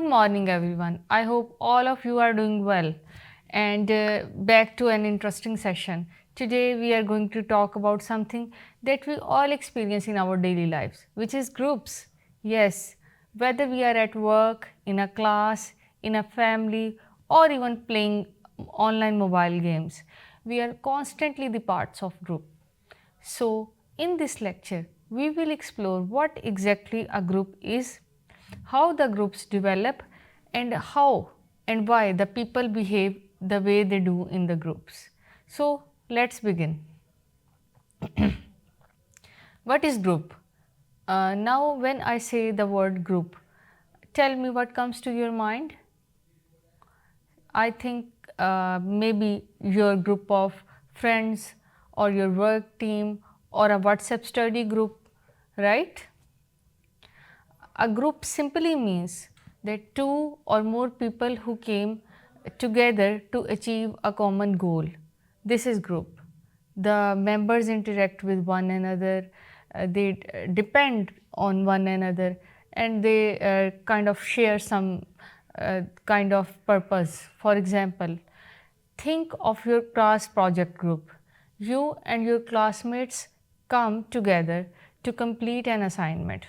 morning, everyone. I hope all of you are doing well. And back to an interesting session. Today, we are going to talk about something that we all experience in our daily lives, which is groups. Yes, whether we are at work, in a class, in a family, or even playing online mobile games, we are constantly the parts of group. So, in this lecture, we will explore what exactly a group is, how the groups develop, and how and why the people behave the way they do in the groups. So, let's begin. What is group? Now, when I say the word group, tell me what comes to your mind. I think maybe your group of friends or your work team or a WhatsApp study group, right? A group simply means that two or more people who came together to achieve a common goal. This is group. The members interact with one another, they depend on one another, and they kind of share some kind of purpose. For example, think of your class project group. You and your classmates come together to complete an assignment.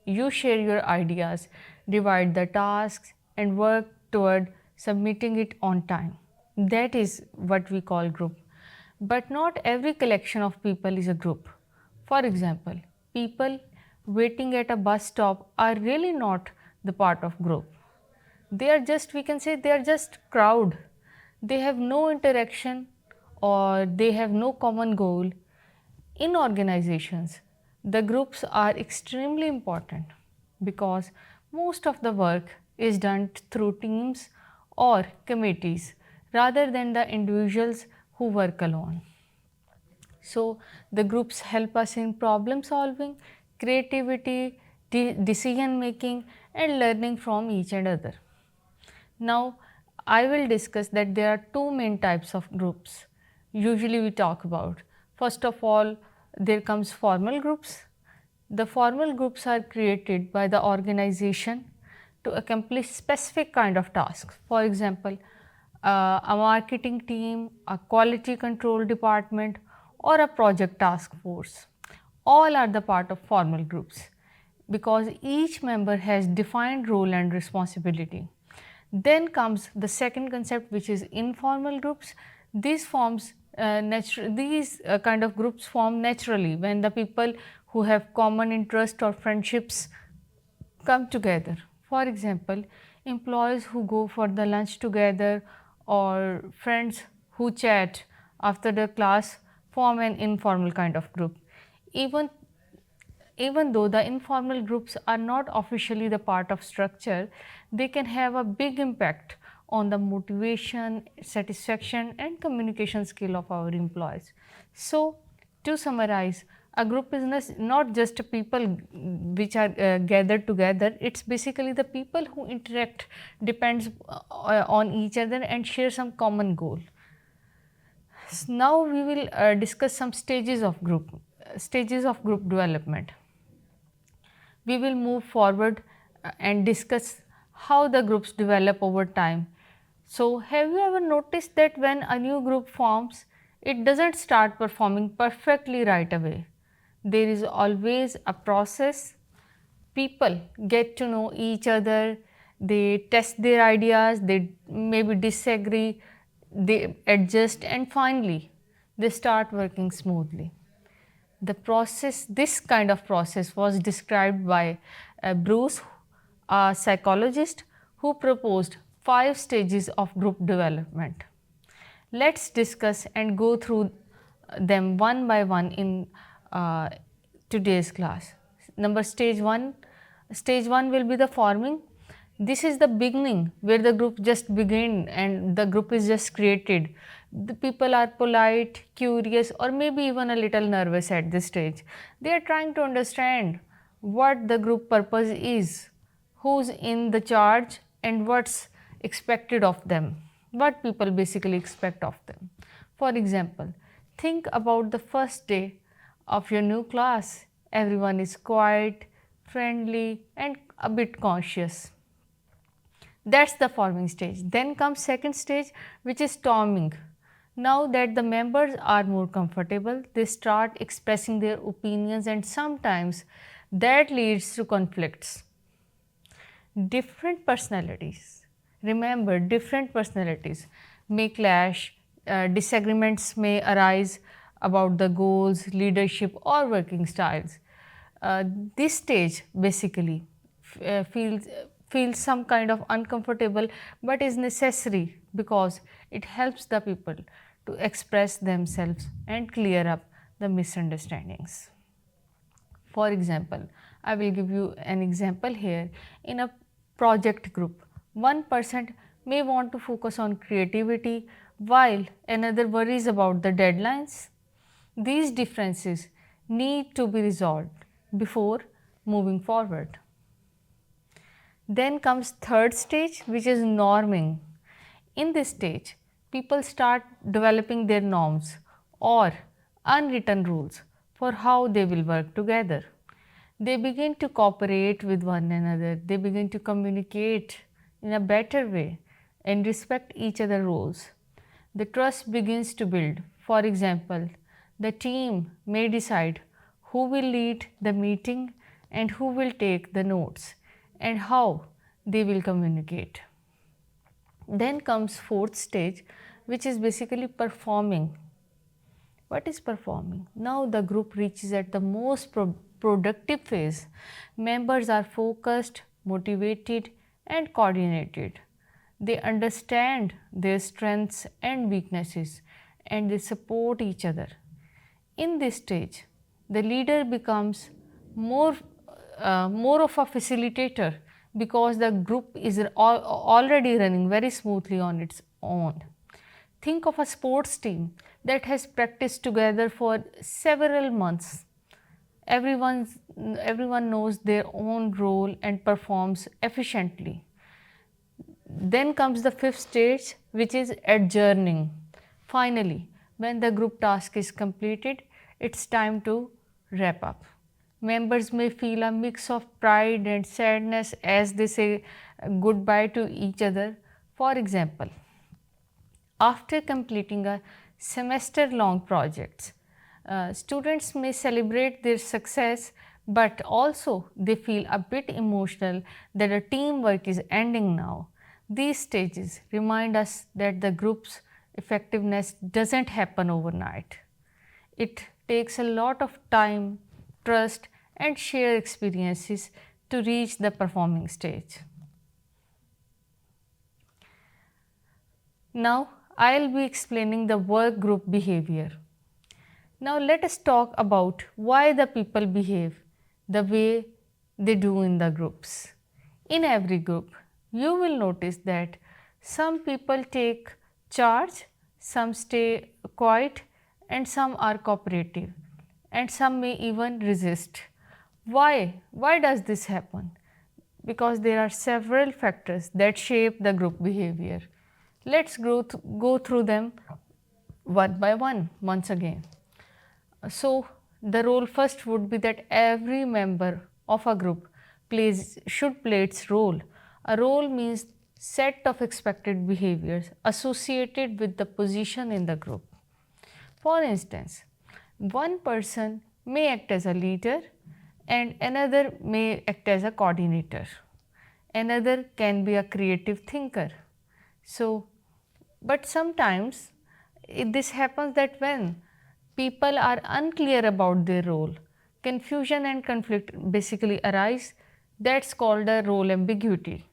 You share your ideas, divide the tasks, and work toward submitting it on time. That is what we call group. But not every collection of people is a group. For example, people waiting at a bus stop are really not the part of group. They are just, we can say, they are just crowd. They have no interaction or they have no common goal. In organizations, the groups are extremely important because most of the work is done through teams or committees rather than the individuals who work alone. So, the groups help us in problem solving, creativity, decision making, and learning from each and other. Now, I will discuss that there are two main types of groups usually we talk about. First of all, there comes formal groups. The formal groups are created by the organization to accomplish specific kind of tasks. For example, a marketing team, a quality control department, or a project task force. All are the part of formal groups because each member has defined role and responsibility. Then comes the second concept, which is informal groups. These kind of groups form naturally when the people who have common interest or friendships come together. For example, employees who go for the lunch together or friends who chat after the class form an informal kind of group. Even even though the informal groups are not officially the part of structure, they can have a big impact on the motivation, satisfaction, and communication skill of our employees. So, to summarize, a group is not just people which are gathered together, it's basically the people who interact, depends on each other and share some common goal. Now we will discuss some stages of group development. We will move forward and discuss how the groups develop over time. So, have you ever noticed that when a new group forms, it doesn't start performing perfectly right away? There is always a process. People get to know each other, they test their ideas, they maybe disagree, they adjust, and finally they start working smoothly. This kind of process was described by Bruce, a psychologist who proposed 5 stages of group development. Let's discuss and go through them one by one in uh, today's class. Stage 1 will be the forming. This is the beginning where the group just begin and the group is just created. The people are polite, curious, or maybe even a little nervous at this stage. They are trying to understand what the group purpose is, who's in the charge, and what's expected of them, what people basically expect of them. For example, think about the first day of your new class. Everyone is quiet, friendly, and a bit conscious. That's the forming stage. Then comes second stage, which is storming. Now that the members are more comfortable, they start expressing their opinions, and sometimes that leads to conflicts. Different personalities, remember, different personalities may clash, disagreements may arise about the goals, leadership, or working styles. Uh, this stage basically feels some kind of uncomfortable, but is necessary because it helps the people to express themselves and clear up the misunderstandings. For example, I will give you an example here. In a project group, one person may want to focus on creativity while another worries about the deadlines. These differences need to be resolved before moving forward. Then comes third stage, which is norming. In this stage, people start developing their norms or unwritten rules for how they will work together. They begin to cooperate with one another, they begin to communicate in a better way and respect each other's roles. The trust begins to build. For example, the team may decide who will lead the meeting and who will take the notes and how they will communicate. Then comes fourth stage, which is basically performing. What is performing? Now the group reaches at the most productive phase. Members are focused, motivated, and coordinated. They understand their strengths and weaknesses and they support each other. In this stage, the leader becomes more, more of a facilitator because the group is already running very smoothly on its own. Think of a sports team that has practiced together for several months. Everyone, everyone knows their own role and performs efficiently. Then comes the fifth stage, which is adjourning. Finally, when the group task is completed, it's time to wrap up. Members may feel a mix of pride and sadness as they say goodbye to each other. For example, after completing a semester long project, students may celebrate their success, but also they feel a bit emotional that the teamwork is ending now. These stages remind us that the group's effectiveness doesn't happen overnight. It takes a lot of time, trust, and shared experiences to reach the performing stage. Now, I will be explaining the work group behavior. Now, let us talk about why the people behave the way they do in the groups. In every group, you will notice that some people take charge, some stay quiet, and some are cooperative, and some may even resist. Why? Why does this happen? Because there are several factors that shape the group behavior. Let's go through them one by one once again. So, the role first would be that every member of a group should play its role. A role means set of expected behaviors associated with the position in the group. For instance, one person may act as a leader and another may act as a coordinator. Another can be a creative thinker. So, but sometimes this happens that when people are unclear about their role, confusion and conflict basically arise. That's called a role ambiguity.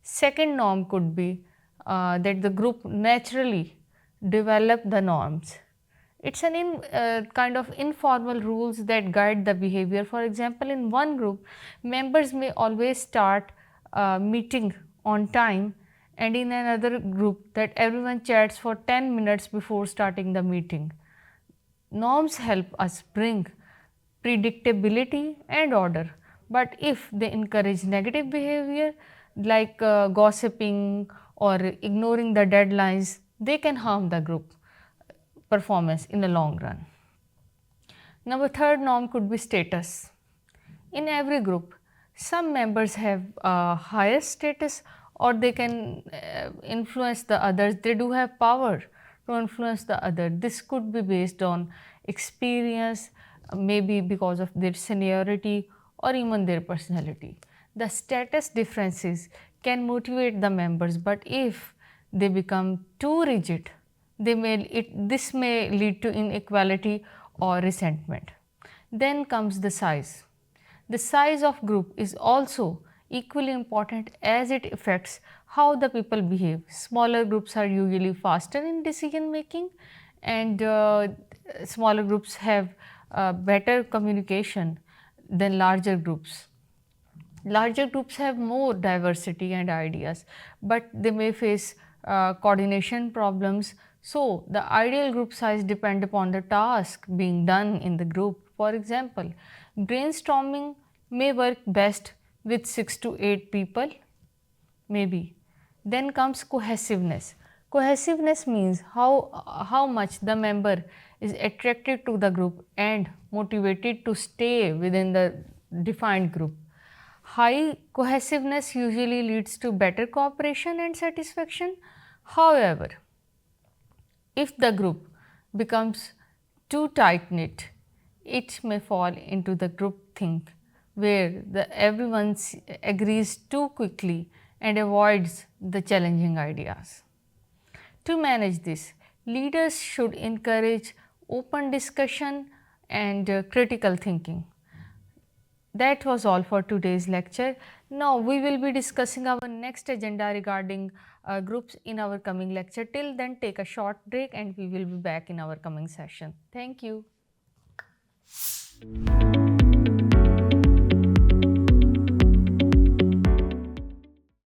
Second norm could be that the group naturally develop the norms. It's an kind of informal rules that guide the behavior. For example, in one group, members may always start meeting on time, and in another group that everyone chats for 10 minutes before starting the meeting. Norms help us bring predictability and order, but if they encourage negative behavior like gossiping or ignoring the deadlines, they can harm the group performance in the long run. Now, the third norm could be status. In every group, some members have a higher status or they can influence the others. They do have power to influence the other. This could be based on experience, maybe because of their seniority or even their personality. The status differences can motivate the members, but if they become too rigid, this may lead to inequality or resentment. Then comes the size. The size of group is also equally important as it affects how the people behave. Smaller groups are usually faster in decision making, and smaller groups have better communication than larger groups. Larger groups have more diversity and ideas, but they may face coordination problems. So, the ideal group size depends upon the task being done in the group. For example, brainstorming may work best with 6 to 8 people, maybe. Then comes cohesiveness. Cohesiveness means how much the member is attracted to the group and motivated to stay within the defined group. High cohesiveness usually leads to better cooperation and satisfaction. However, if the group becomes too tight knit, it may fall into the group think where everyone agrees too quickly and avoids the challenging ideas. To manage this, leaders should encourage open discussion and critical thinking. That was all for today's lecture. Now we will be discussing our next agenda regarding groups in our coming lecture. Till then, take a short break and we will be back in our coming session. Thank you.